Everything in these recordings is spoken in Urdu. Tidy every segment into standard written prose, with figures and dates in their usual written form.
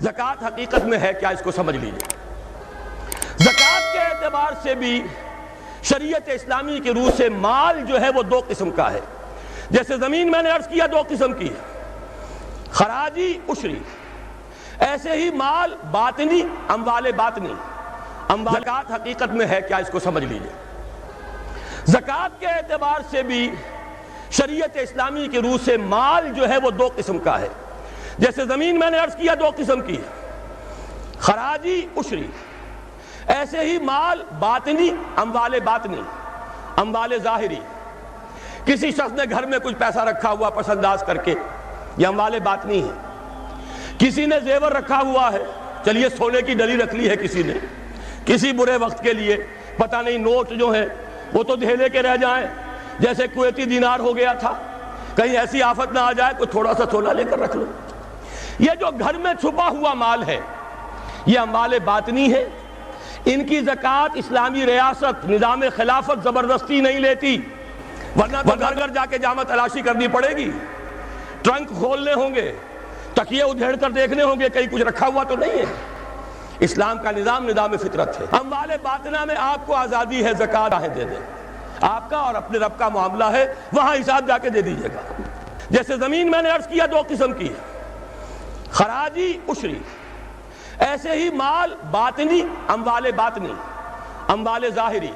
زکوٰۃ حقیقت میں ہے کیا، اس کو سمجھ لیجیے۔ زکوٰۃ کے اعتبار سے بھی شریعت اسلامی کی روح سے مال جو ہے وہ دو قسم کا ہے۔ جیسے زمین میں نے عرض کیا دو قسم کی ہے، خراجی عشری، ایسے ہی مال باطنی، اموال باطنی۔ زکوٰۃ حقیقت میں ہے کیا، اس کو سمجھ لیجیے۔ زکوٰۃ کے اعتبار سے بھی شریعت اسلامی کی روح سے مال جو ہے وہ دو قسم کا ہے۔ جیسے زمین میں نے عرض کیا دو قسم کی ہے، خراجی عشری، ایسے ہی مال باطنی، اموال باطنی، اموال ظاہری۔ کسی شخص نے گھر میں کچھ پیسہ رکھا ہوا پس انداز کر کے، یہ اموال باطنی ہے۔ کسی نے زیور رکھا ہوا ہے، چلیے سونے کی ڈلی رکھ لی ہے کسی نے، کسی برے وقت کے لیے، پتہ نہیں نوٹ جو ہیں وہ تو دھیلے کے رہ جائیں، جیسے کویتی دینار ہو گیا تھا، کہیں ایسی آفت نہ آ جائے کوئی تھوڑا سا سونا لے کر رکھ لو۔ یہ جو گھر میں چھپا ہوا مال ہے یہ اموال باطنی ہے، ان کی زکوٰۃ اسلامی ریاست نظام خلافت زبردستی نہیں لیتی، ورنہ تو گھر گھر جا کے جامع تلاشی کرنی پڑے گی، ٹرنک کھولنے ہوں گے، تکیے ادھیڑ کر دیکھنے ہوں گے کہیں کچھ رکھا ہوا تو نہیں ہے۔ اسلام کا نظام فطرت ہے۔ اموال باطنہ میں آپ کو آزادی ہے، زکوٰۃ چاہے دے دیں، آپ کا اور اپنے رب کا معاملہ ہے، وہاں حساب جا کے دے دیجیے گا۔ جیسے زمین میں نے عرض کیا دو قسم کی ہے، خراجی عشری، ایسے ہی مال باطنی، اموال باطنی، اموال ظاہری۔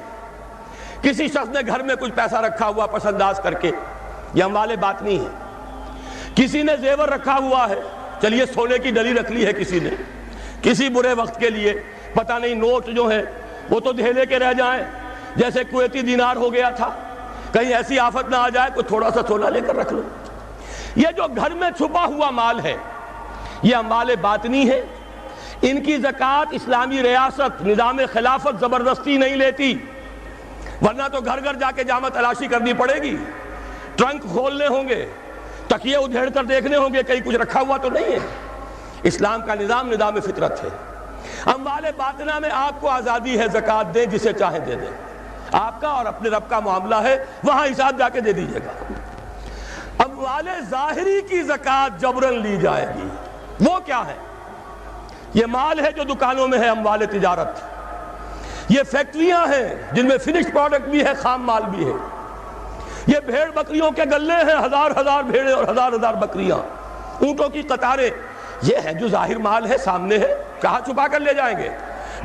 کسی شخص نے گھر میں کچھ پیسہ رکھا ہوا پس انداز کر کے، یہ اموال باطنی ہے۔ کسی نے زیور رکھا ہوا ہے، چلیے سونے کی ڈلی رکھ لی ہے کسی نے، کسی برے وقت کے لیے، پتہ نہیں نوٹ جو ہیں وہ تو دھیلے کے رہ جائیں، جیسے کویتی دینار ہو گیا تھا، کہیں ایسی آفت نہ آ جائے کوئی تھوڑا سا سونا لے کر رکھ لو۔ یہ جو گھر میں چھپا ہوا مال ہے یہ اموال باطنی ہے، ان کی زکوٰۃ اسلامی ریاست نظام خلافت زبردستی نہیں لیتی، ورنہ تو گھر گھر جا کے جامع تلاشی کرنی پڑے گی، ٹرنک کھولنے ہوں گے، تکیے ادھیڑ کر دیکھنے ہوں گے کہیں کچھ رکھا ہوا تو نہیں ہے۔ اسلام کا نظام فطرت ہے۔ اموال باطنہ میں آپ کو آزادی ہے، زکوٰۃ دیں جسے چاہیں دے دیں، آپ کا اور اپنے رب کا معاملہ ہے، وہاں حساب جا کے دے دیجیے گا۔ اموال ظاہری کی زکوٰۃ جبراً لی جائے گی۔ وہ کیا ہے؟ یہ مال ہے جو دکانوں میں ہے، اموال تجارت۔ یہ فیکٹریاں ہیں جن میں فنشڈ پروڈکٹ بھی ہے، خام مال بھی ہے۔ یہ بھیڑ بکریوں کے گلے ہیں، ہزار ہزار بھیڑیں اور ہزار ہزار بکریاں، اونٹوں کی قطاریں، یہ ہے جو ظاہر مال ہے، سامنے ہے، کہاں چھپا کر لے جائیں گے؟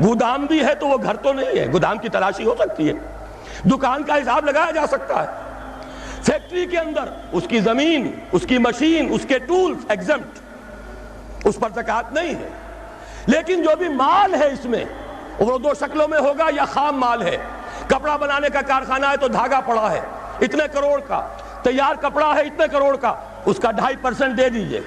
گودام بھی ہے تو وہ گھر تو نہیں ہے، گودام کی تلاشی ہو سکتی ہے، دکان کا حساب لگایا جا سکتا ہے۔ فیکٹری کے اندر اس کی زمین، اس کی مشین، اس کے ٹولز ایگزمپٹ، اس پر زکوٰۃ نہیں ہے۔ لیکن جو بھی مال ہے اس میں وہ دو شکلوں میں ہوگا، یا خام مال ہے، کپڑا بنانے کا کارخانہ ہے تو دھاگا پڑا ہے اتنے کروڑ کا، تیار کپڑا ہے اتنے کروڑ کا، اس کا 2.5% دے دیجئے۔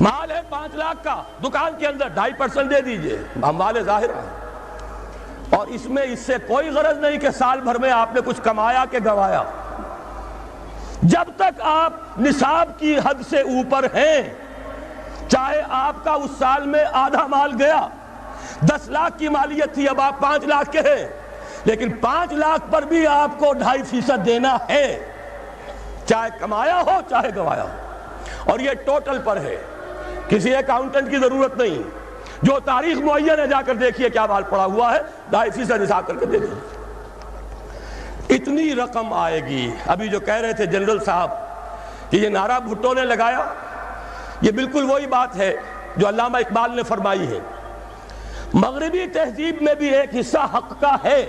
مال ہے 5 لاکھ کا دکان کے اندر، 2.5% دے دیجئے، اموال ظاہرہ ہے۔ اور اس میں اس سے کوئی غرض نہیں کہ سال بھر میں آپ نے کچھ کمایا کہ گوایا۔ جب تک آپ نصاب کی حد سے اوپر ہیں، چاہے آپ کا اس سال میں آدھا مال گیا، 10 لاکھ کی مالیت تھی، اب آپ 5 لاکھ کے ہیں، لیکن 5 لاکھ پر بھی آپ کو 2.5% دینا ہے، چاہے کمایا ہو چاہے گوایا ہو۔ اور یہ ٹوٹل پر ہے، کسی اکاؤنٹنٹ کی ضرورت نہیں، جو تاریخ معین ہے جا کر دیکھیے کیا مال پڑا ہوا ہے، 2.5% حساب کر کے دے دیجیے۔ اتنی رقم آئے گی۔ ابھی جو کہہ رہے تھے جنرل صاحب کہ یہ نعرہ بھٹو نے لگایا، یہ بالکل وہی بات ہے جو علامہ اقبال نے فرمائی ہے۔ مغربی تہذیب میں بھی ایک حصہ حق کا ہے،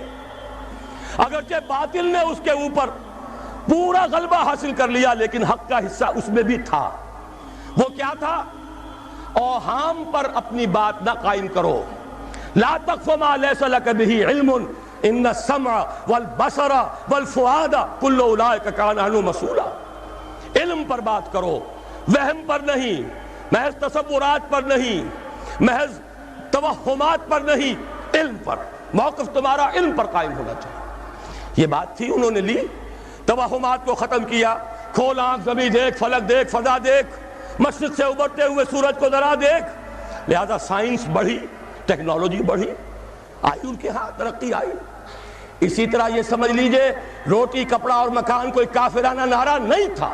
اگرچہ باطل نے اس کے اوپر پورا غلبہ حاصل کر لیا، لیکن حق کا حصہ اس میں بھی تھا۔ وہ کیا تھا؟ اوہام پر اپنی بات نہ قائم کرو، لا تقف ما لیس لک بہ علم ان السمع والبصر والفؤاد کل اولئک کان عنہ مسئولا۔ علم پر بات کرو، وہم پر نہیں، محض تصورات پر نہیں، محض توہمات پر نہیں، علم پر۔ موقف تمہارا علم پر قائم ہونا چاہیے۔ یہ بات تھی، انہوں نے لی، توہمات کو ختم کیا، کھول آنکھ، زمین دیکھ، فلک دیکھ، فضا دیکھ، مشرق سے ابھرتے ہوئے سورج کو ذرا دیکھ۔ لہذا سائنس بڑھی، ٹیکنالوجی بڑھی، آئی ان کے ہاں ترقی آئی۔ اسی طرح یہ سمجھ لیجئے روٹی، کپڑا اور مکان کوئی کافرانہ نعرہ نہیں تھا،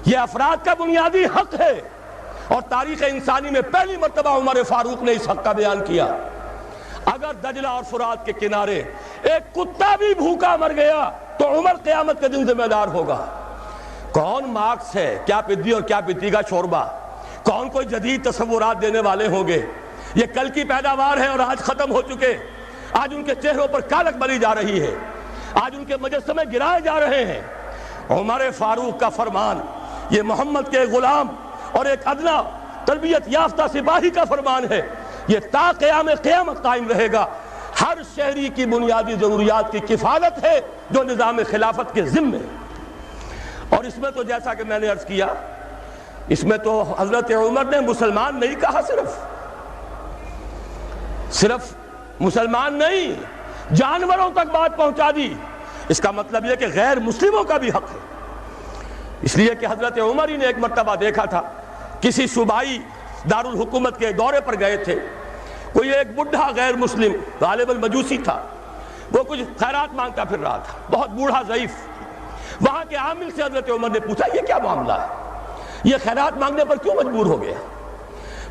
یہ افراد کا بنیادی حق ہے۔ اور تاریخ انسانی میں پہلی مرتبہ عمر فاروق نے اس حق کا بیان کیا، اگر دجلہ اور فرات کے کنارے ایک کتا بھی بھوکا مر گیا تو عمر قیامت کے دن ذمہ دار ہوگا۔ کون مارکس ہے، کیا پدی اور کیا پتی کا شوربہ، کون کوئی جدید تصورات دینے والے ہوں گے؟ یہ کل کی پیداوار ہے اور آج ختم ہو چکے، آج ان کے چہروں پر کالک بلی جا رہی ہے، آج ان کے مجسمے گرائے جا رہے ہیں۔ عمر فاروق کا فرمان یہ محمد کے غلام اور ایک ادنا تربیت یافتہ سپاہی کا فرمان ہے، یہ تا قیام قیامت قائم رہے گا۔ ہر شہری کی بنیادی ضروریات کی کفالت ہے جو نظام خلافت کے ذمے ہے۔ اور اس میں تو جیسا کہ میں نے عرض کیا، اس میں تو حضرت عمر نے مسلمان نہیں کہا، صرف مسلمان نہیں، جانوروں تک بات پہنچا دی۔ اس کا مطلب یہ کہ غیر مسلموں کا بھی حق ہے، اس لیے کہ حضرت عمر ہی نے ایک مرتبہ دیکھا تھا، کسی صوبائی دارالحکومت کے دورے پر گئے تھے، کوئی ایک بڈھا غیر مسلم غالباً مجوسی تھا، وہ کچھ خیرات مانگتا پھر رہا تھا، بہت بوڑھا ضعیف۔ وہاں کے عامل سے حضرت عمر نے پوچھا یہ کیا معاملہ ہے، یہ خیرات مانگنے پر کیوں مجبور ہو گیا؟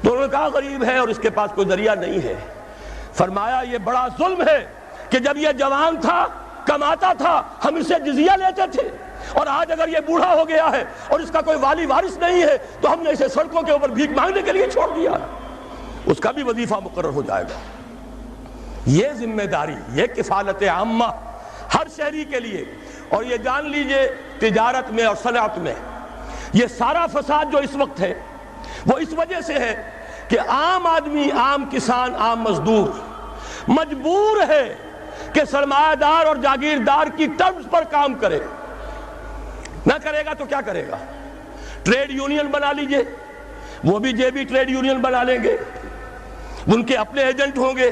تو انہوں نے کہا غریب ہے اور اس کے پاس کوئی ذریعہ نہیں ہے۔ فرمایا یہ بڑا ظلم ہے کہ جب یہ جوان تھا، کماتا تھا، ہم اسے جزیہ لیتے تھے، اور آج اگر یہ بوڑھا ہو گیا ہے اور اس کا کوئی والی وارث نہیں ہے تو ہم نے اسے سڑکوں کے اوپر بھیک مانگنے کے لیے چھوڑ دیا، اس کا بھی وظیفہ مقرر ہو جائے گا۔ یہ ذمہ داری، یہ کفالت عامہ ہر شہری کے لیے۔ اور یہ جان لیجئے تجارت میں اور صنعت میں یہ سارا فساد جو اس وقت ہے وہ اس وجہ سے ہے کہ عام آدمی، عام کسان، عام مزدور مجبور ہے کہ سرمایہ دار اور جاگیردار کی ٹرمز پر کام کرے، نہ کرے گا تو کیا کرے گا؟ ٹریڈ یونین بنا لیجئے، وہ بھی جیبی ٹریڈ یونین بنا لیں گے، ان کے اپنے ایجنٹ ہوں گے۔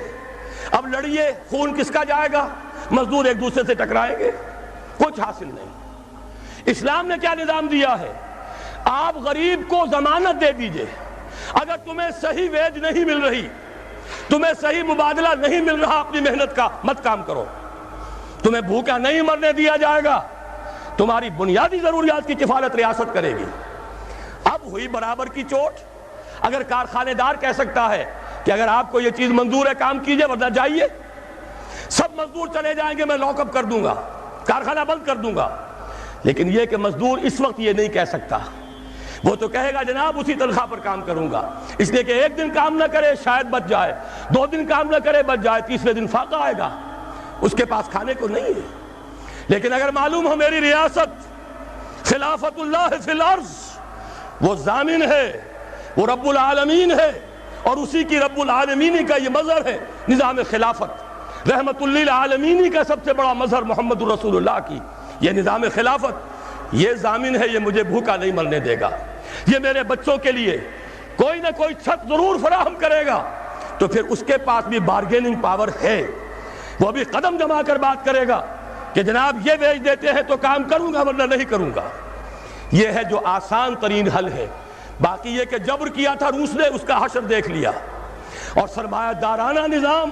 اب لڑیے، خون کس کا جائے گا؟ مزدور ایک دوسرے سے ٹکرائیں گے، کچھ حاصل نہیں۔ اسلام نے کیا نظام دیا ہے؟ آپ غریب کو ضمانت دے دیجئے، اگر تمہیں صحیح ویج نہیں مل رہی، تمہیں صحیح مبادلہ نہیں مل رہا اپنی محنت کا، مت کام کرو، تمہیں بھوکا نہیں مرنے دیا جائے گا، تمہاری بنیادی ضروریات کی کفالت ریاست کرے گی۔ اب ہوئی برابر کی چوٹ۔ اگر کارخانے دار کہہ سکتا ہے کہ اگر آپ کو یہ چیز منظور ہے کام کیجئے ورنہ جائیے، سب مزدور چلے جائیں گے، میں لاک اپ کر دوں گا، کارخانہ بند کر دوں گا، لیکن یہ کہ مزدور اس وقت یہ نہیں کہہ سکتا، وہ تو کہے گا جناب اسی تنخواہ پر کام کروں گا، اس لیے کہ ایک دن کام نہ کرے شاید بچ جائے، 2 دن کام نہ کرے بچ جائے، تیسرے دن فاقہ آئے گا، اس کے پاس کھانے کو نہیں ہے۔ لیکن اگر معلوم ہو میری ریاست خلافت اللہ فی الارض، وہ ضامن ہے، وہ رب العالمین ہے، اور اسی کی رب العالمینی کا یہ مظہر ہے نظام خلافت، رحمت للعالمینی کا سب سے بڑا مظہر محمد رسول اللہ کی یہ نظام خلافت، یہ ضامن ہے، یہ مجھے بھوکا نہیں مرنے دے گا، یہ میرے بچوں کے لیے کوئی نہ کوئی چھت ضرور فراہم کرے گا، تو پھر اس کے پاس بھی بارگیننگ پاور ہے، وہ بھی قدم جما کر بات کرے گا کہ جناب یہ بیچ دیتے ہیں تو کام کروں گا ورنہ نہیں کروں گا۔ یہ ہے جو آسان ترین حل ہے۔ باقی یہ کہ جبر کیا تھا روس نے، اس کا حشر دیکھ لیا، اور سرمایہ دارانہ نظام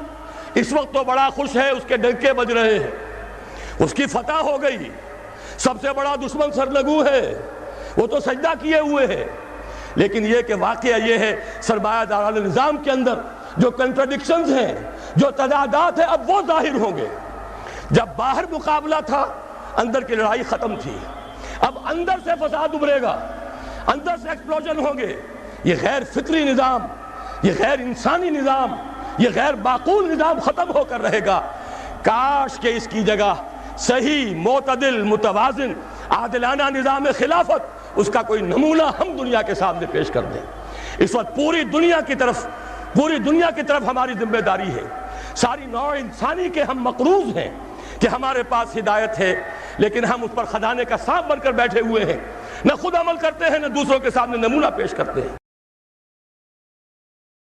اس وقت تو بڑا خوش ہے، اس کے ڈنکے بج رہے ہیں، اس کی فتح ہو گئی، سب سے بڑا دشمن سرنگوں ہے، وہ تو سجدہ کیے ہوئے ہے۔ لیکن یہ کہ واقعہ یہ ہے سرمایہ دارانہ نظام کے اندر جو کنٹرڈکشنز ہیں، جو تضادات ہیں، اب وہ ظاہر ہوں گے۔ جب باہر مقابلہ تھا، اندر کی لڑائی ختم تھی، اب اندر سے فساد ابھرے گا، اندر سے ایکسپلوژن ہوں گے۔ یہ غیر فطری نظام، یہ غیر انسانی نظام، یہ غیر معقول نظام ختم ہو کر رہے گا۔ کاش کہ اس کی جگہ صحیح، معتدل، متوازن، عادلانہ نظام خلافت، اس کا کوئی نمونہ ہم دنیا کے سامنے پیش کر دیں۔ اس وقت پوری دنیا کی طرف ہماری ذمہ داری ہے، ساری نوع انسانی کے ہم مقروض ہیں کہ ہمارے پاس ہدایت ہے، لیکن ہم اس پر خزانے کا سانپ بن کر بیٹھے ہوئے ہیں، نہ خود عمل کرتے ہیں نہ دوسروں کے سامنے نمونہ پیش کرتے ہیں۔